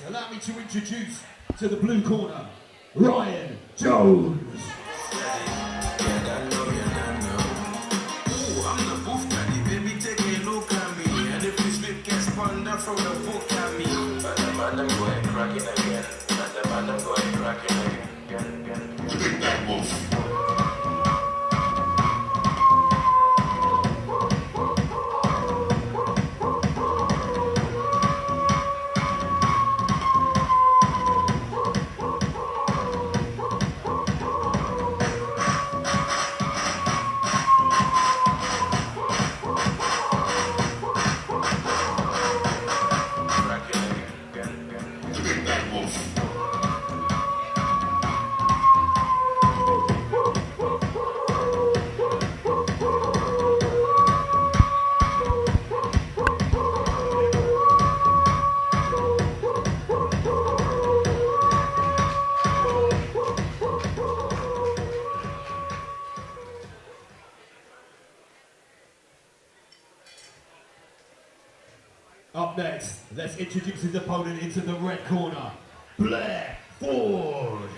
allow me to introduce to the blue corner, Ryan Jones. From the book at me, and the man I'm going cracking again, and the man I'm going cracking again. Take that move. Up next, let's introduce his opponent into the red corner, Blair Ford.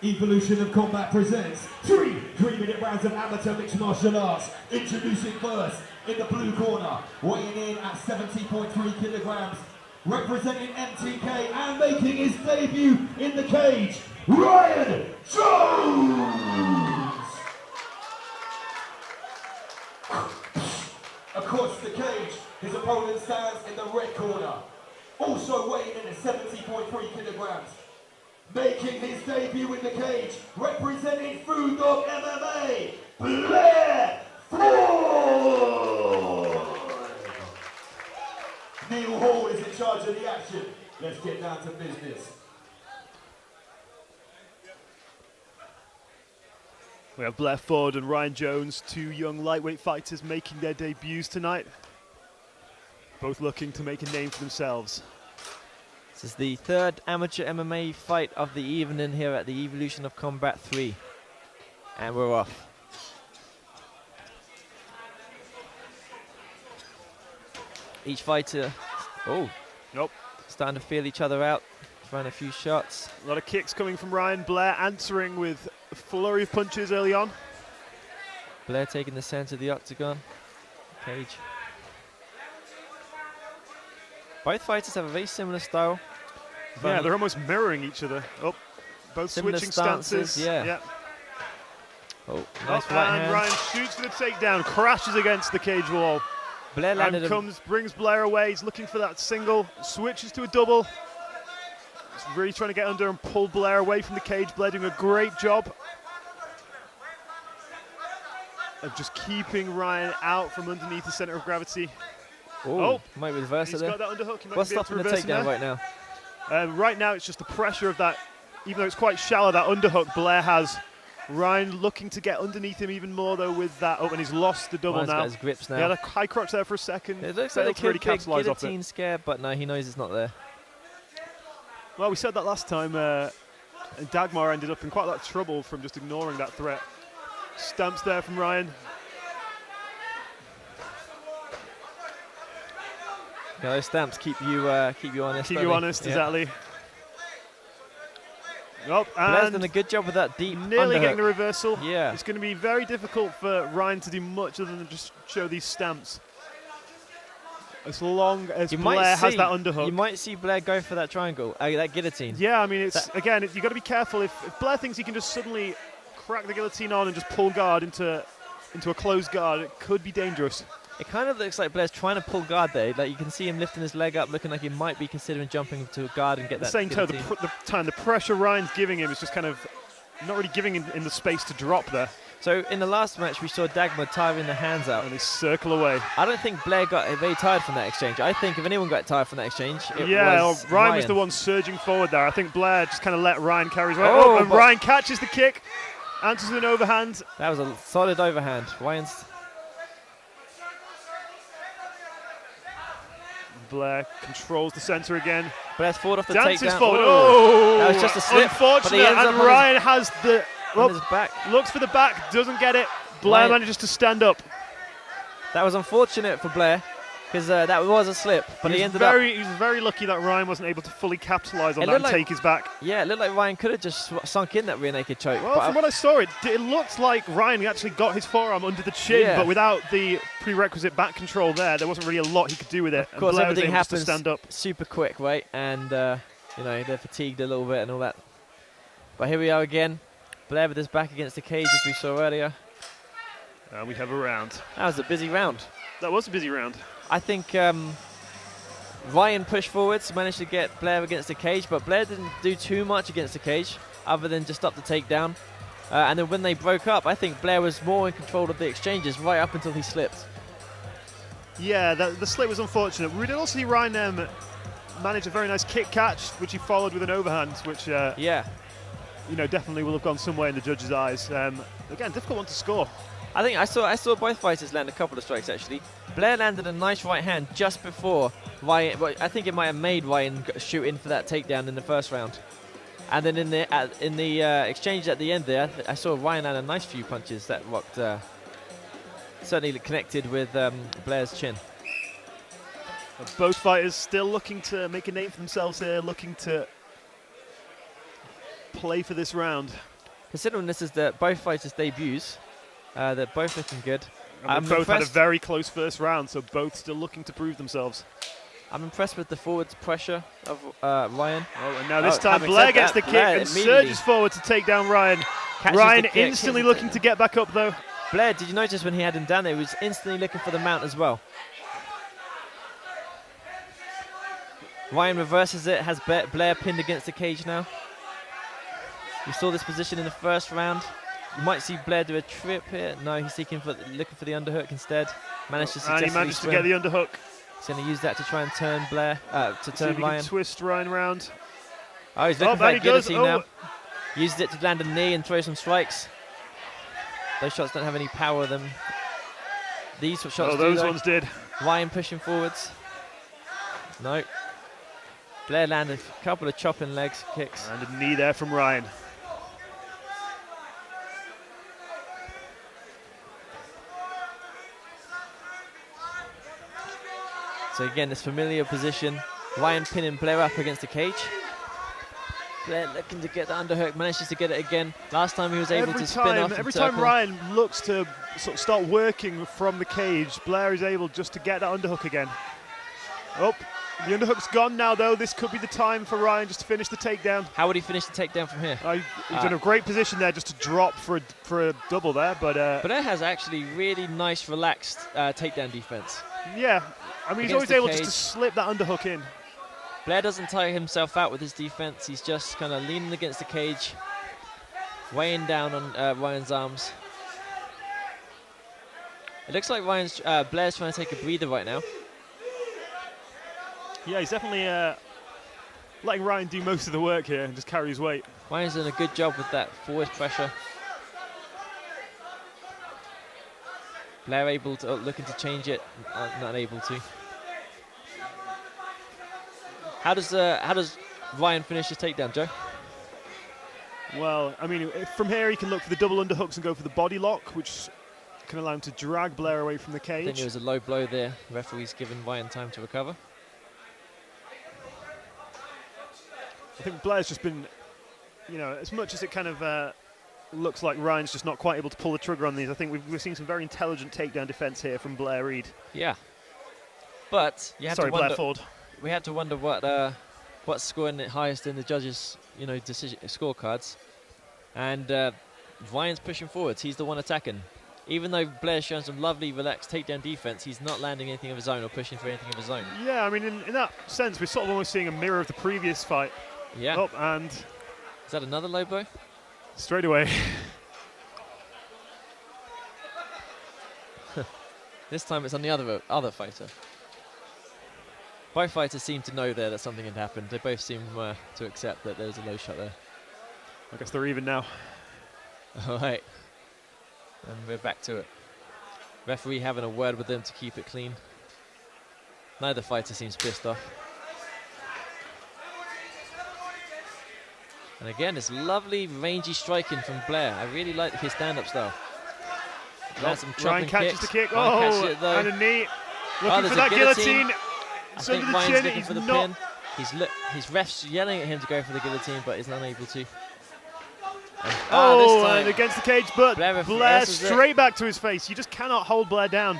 Evolution of Combat presents 3 3-minute rounds of amateur mixed martial arts. Introducing first, in the blue corner, weighing in at 70.3 kilograms, representing MTK and making his debut in the cage, Ryan Jones! Across the cage, his opponent stands in the red corner, also weighing in at 70.3 kilograms. Making his debut in the cage, representing Food Dog MMA, Blair Ford! Neil Hall is in charge of the action. Let's get down to business. We have Blair Ford and Ryan Jones, 2 young lightweight fighters making their debuts tonight. Both looking to make a name for themselves. This is the 3rd amateur MMA fight of the evening here at the Evolution of Combat 3. And we're off. Each fighter, starting to feel each other out, throwing a few shots. A lot of kicks coming from Ryan. Blair answering with a flurry of punches early on. Blair taking the center of the octagon, cage. Both fighters have a very similar style. Yeah, they're almost mirroring each other. Oh, both similar switching stances. Yeah. Oh, nice right hand. Ryan shoots for the takedown, crashes against the cage wall. Blair landed brings Blair away. He's looking for that single, switches to a double. He's really trying to get under and pull Blair away from the cage. Blair doing a great job of just keeping Ryan out from underneath the center of gravity. Oh, might reverse it there. He's got that underhook. What's stopping the takedown right now? Right now, it's just the pressure of that, even though it's quite shallow, that underhook Blair has. Ryan looking to get underneath him even more, though, with that. Oh, and he's lost the double Ryan's now. got his grips now. Yeah, the high crotch there for a second. It looks like really a capitalize off it. guillotine scare, but no, he knows it's not there. Well, we said that last time, and Dagmar ended up in quite a lot of trouble from just ignoring that threat. Stamps there from Ryan. Yeah, those stamps keep you honest. Keep you honest, exactly. Oh, Blair's and done a good job with that deep nearly underhook. getting the reversal. Yeah. It's going to be very difficult for Ryan to do much other than just show these stamps. As long as Blair has that underhook. You might see Blair go for that triangle, that guillotine. Yeah, I mean, it's again, you've got to be careful. If Blair thinks he can just suddenly crack the guillotine on and just pull guard into a closed guard, it could be dangerous. It kind of looks like Blair's trying to pull guard there. Like you can see him lifting his leg up, looking like he might be considering jumping to a guard and get that. At the same time, the pressure Ryan's giving him is just kind of not really giving him the space to drop there. So in the last match, we saw Dagmar tiring the hands out. And they circle away. I don't think Blair got very tired from that exchange. I think if anyone got tired from that exchange, it was Ryan was the one surging forward there. I think Blair just kind of let Ryan carry his weight. Oh, And Ryan catches the kick, answers with an overhand. That was a solid overhand. Ryan's. Blair controls the centre again. Blair's forward off the Dances takedown. forward. Oh, that was just a slip. Unfortunate. And Ryan has the his back. Looks for the back, doesn't get it. Blair manages to stand up. That was unfortunate for Blair because that was a slip, but he ended up. He was very lucky that Ryan wasn't able to fully capitalise on that and take his back. Yeah, it looked like Ryan could have just sunk in that rear naked choke. Well, from what I saw, it looked like Ryan actually got his forearm under the chin, but without the prerequisite back control there wasn't really a lot he could do with it. Of course, everything happens to stand up super quick, right? And they're fatigued a little bit and all that. But here we are again. Blair with his back against the cage, as we saw earlier. And we have a round. That was a busy round. That was a busy round. I think Ryan pushed forwards, managed to get Blair against the cage, but Blair didn't do too much against the cage, other than just stop the takedown. And then when they broke up, I think Blair was more in control of the exchanges right up until he slipped. Yeah, the slip was unfortunate. We did also see Ryan manage a very nice kick catch, which he followed with an overhand, which definitely will have gone some way in the judges' eyes. Again, difficult one to score. I think I saw both fighters land a couple of strikes actually. Blair landed a nice right hand just before Ryan. Well, I think it might have made Ryan shoot in for that takedown in the first round. And then in the exchange at the end there, I saw Ryan land a nice few punches that rocked. Certainly connected with Blair's chin. Both fighters still looking to make a name for themselves here, looking to play for this round. Considering this is both fighters' debuts, they're both looking good. And both had a very close first round, so both still looking to prove themselves. I'm impressed with the forward pressure of Ryan. Oh, and now this time Blair gets the kick and surges forward to take down Ryan. Ryan instantly looking to get back up though. Blair, did you notice when he had him down there, he was instantly looking for the mount as well. Ryan reverses it, has Blair pinned against the cage now. We saw this position in the first round. You might see Blair do a trip here. No, he's looking for the underhook instead. Managed to successfully and he managed to get the underhook. He's going to use that to try and turn Blair, to turn Ryan. Twist Ryan round. Oh, he's looking for that guillotine now. Used it to land a knee and throw some strikes. Those shots don't have any power in them. These shots do, those ones did. Ryan pushing forwards. No. Blair landed a couple of chopping legs kicks. And a knee there from Ryan. So again, this familiar position. Ryan pinning Blair up against the cage. Blair looking to get the underhook, manages to get it again. Last time he was able to spin off. Every time Ryan looks to sort of start working from the cage, Blair is able just to get that underhook again. Oh, the underhook's gone now though. This could be the time for Ryan just to finish the takedown. How would he finish the takedown from here? He's in a great position there just to drop for a double there, but Blair has actually really nice, relaxed takedown defense. Yeah, I mean he's always able just to slip that underhook in. Blair doesn't tire himself out with his defense. He's just kind of leaning against the cage, weighing down on Ryan's arms. It looks like Blair's trying to take a breather right now. Yeah, he's definitely letting Ryan do most of the work here and just carry his weight. Ryan's done a good job with that forward pressure. Blair looking to change it, not able to. How does Ryan finish his takedown, Joe? Well, I mean, from here he can look for the double underhooks and go for the body lock, which can allow him to drag Blair away from the cage. I think there was a low blow there. The referee's given Ryan time to recover. I think Blair's just been you know, as much as it kind of looks like Ryan's just not quite able to pull the trigger on these, I think we've seen some very intelligent takedown defense here from Blair Reed. Yeah. But you have to wonder. Blair Ford. We had to wonder what's scoring it highest in the judges' decision scorecards, and Ryan's pushing forwards. He's the one attacking. Even though Blair's showing some lovely, relaxed takedown defense, he's not landing anything of his own or pushing for anything of his own. Yeah, I mean, in that sense, we're sort of almost seeing a mirror of the previous fight. Yeah. Oh, and is that another low blow? Straight away. This time it's on the other fighter. Both fighters seem to know there that something had happened. They both seem to accept that there was a low shot there. I guess they're even now. All right. And we're back to it. Referee having a word with them to keep it clean. Neither fighter seems pissed off. And again, it's lovely, rangy striking from Blair. I really like his stand-up style. Ryan catches the kick. Oh, and a knee. Looking for that guillotine. I think Ryan's looking for the pin. His ref's yelling at him to go for the guillotine, but he's unable to. And, this time, and against the cage, but Blair straight back to his face. You just cannot hold Blair down.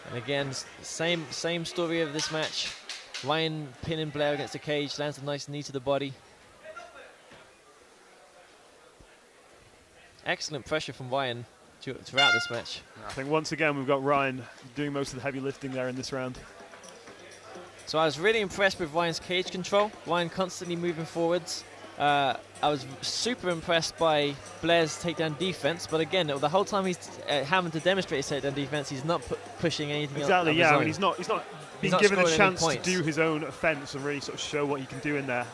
And again, same story of this match. Ryan pinning Blair against the cage, lands a nice knee to the body. Excellent pressure from Ryan throughout this match. I think once again we've got Ryan doing most of the heavy lifting there in this round. So I was really impressed with Ryan's cage control. Ryan constantly moving forwards. I was super impressed by Blair's takedown defense, but again, the whole time he's having to demonstrate his takedown defense, he's not pushing anything. Exactly, of yeah. his I own. mean, he's not being given a chance to do his own offense and really sort of show what he can do in there.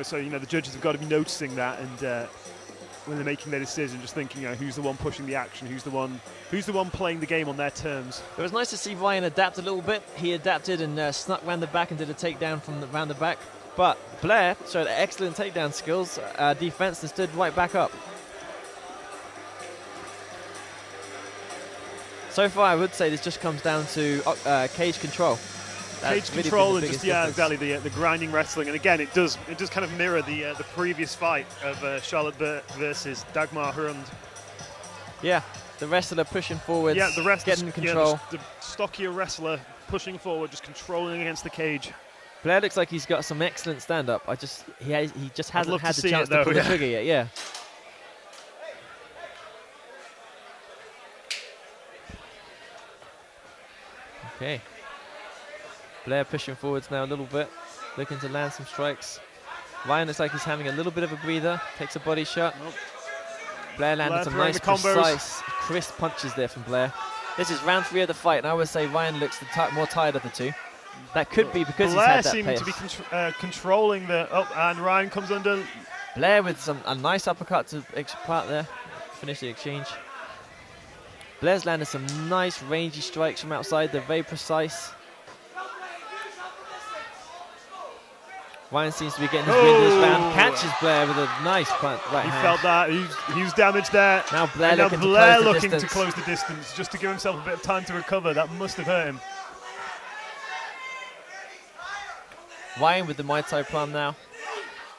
So the judges have got to be noticing that, and when they're making their decision, just thinking, who's the one pushing the action, who's the one playing the game on their terms. It was nice to see Ryan adapt a little bit. He adapted and snuck round the back and did a takedown from round the back. But Blair showed excellent takedown skills, defense, and stood right back up. So far, I would say this just comes down to cage control. Cage control and just exactly the grinding wrestling, and again it does kind of mirror the previous fight of Charlotte Burt versus Dagmar Hurund. Yeah, the wrestler pushing forwards. Yeah, the rest getting control. The stockier wrestler pushing forward, just controlling against the cage. Blair looks like he's got some excellent stand-up. He just hasn't had the chance to pull the trigger yet. Yeah. Okay. Blair pushing forwards now a little bit, looking to land some strikes. Ryan looks like he's having a little bit of a breather, takes a body shot. Nope. Blair landed some nice, precise, crisp punches there from Blair. This is round 3 of the fight, and I would say Ryan looks more tired of the two. That could be because Blair he's had that seemed to be controlling the and Ryan comes under. Blair with a nice uppercut to part there, finish the exchange. Blair's landed some nice rangy strikes from outside, they're very precise. Ryan seems to be getting his wind this round. Catches Blair with a nice right hand. He felt that. He was damaged there. Now Blair looking to close the distance, just to give himself a bit of time to recover. That must have hurt him. Ryan with the Muay Thai plum now.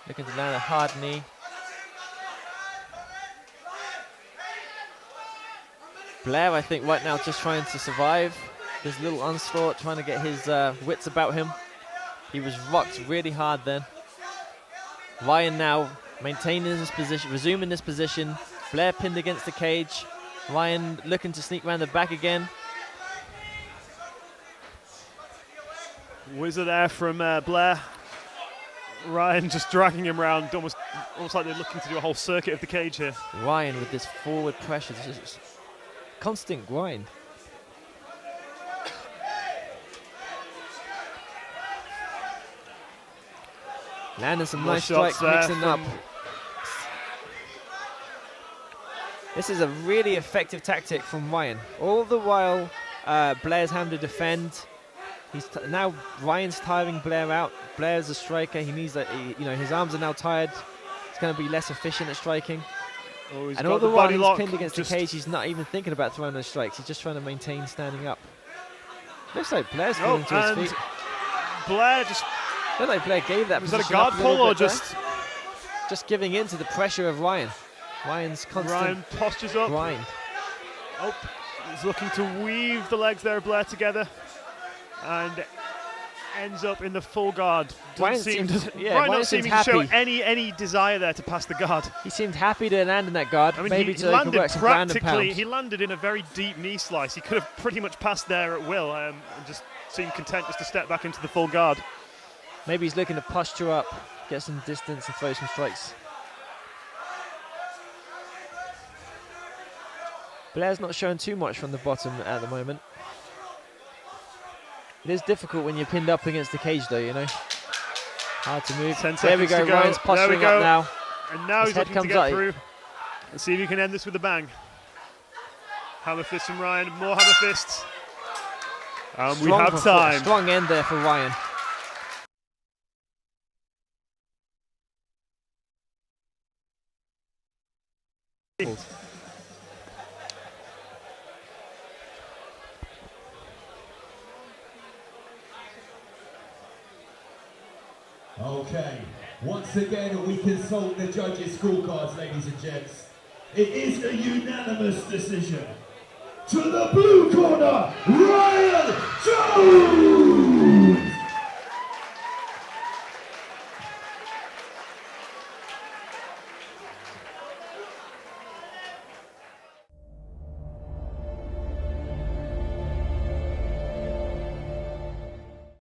Looking to land a hard knee. Blair, I think, right now just trying to survive this little onslaught, trying to get his wits about him. He was rocked really hard then. Ryan now maintaining his position, resuming this position. Blair pinned against the cage. Ryan looking to sneak around the back again. Whizzer there from Blair. Ryan just dragging him around, almost like they're looking to do a whole circuit of the cage here. Ryan with this forward pressure, this is constant grind. Landing some nice strikes, mixing up. This is a really effective tactic from Ryan. All the while, Blair's having to defend. Now Ryan's tiring Blair out. Blair's a striker. He needs that. His arms are now tired. He's going to be less efficient at striking. And all the while he's pinned against the cage, he's not even thinking about throwing those strikes. He's just trying to maintain standing up. Looks like Blair's falling to his feet. Blair just... Looks like Blair gave that Was position that a guard up pull or bit just... there. Just giving in to the pressure of Ryan. Ryan's constant Ryan postures up. grind. Oh, he's looking to weave the legs there of Blair together. And ends up in the full guard. Ryan Ryan seemed not seeming to happy. show any desire there to pass the guard. He seemed happy to land in that guard. I mean, maybe he to landed convert some ground and practically. pound. He landed in a very deep knee slice. He could have pretty much passed there at will, and just seemed content just to step back into the full guard. Maybe he's looking to posture up, get some distance, and throw some strikes. Blair's not showing too much from the bottom at the moment. It is difficult when you're pinned up against the cage, though, you know. Hard to move. 10 there we seconds go. to go. Ryan's posturing There we go. up now. And now His he's head looking to comes get up. through. Let's see if he can end this with a bang. Hammer fist from Ryan. More hammer fists. And we have time. Strong end there for Ryan. Okay, once again we consult the judges' scorecards, ladies and gents. It is a unanimous decision. To the blue corner, Ryan Jones!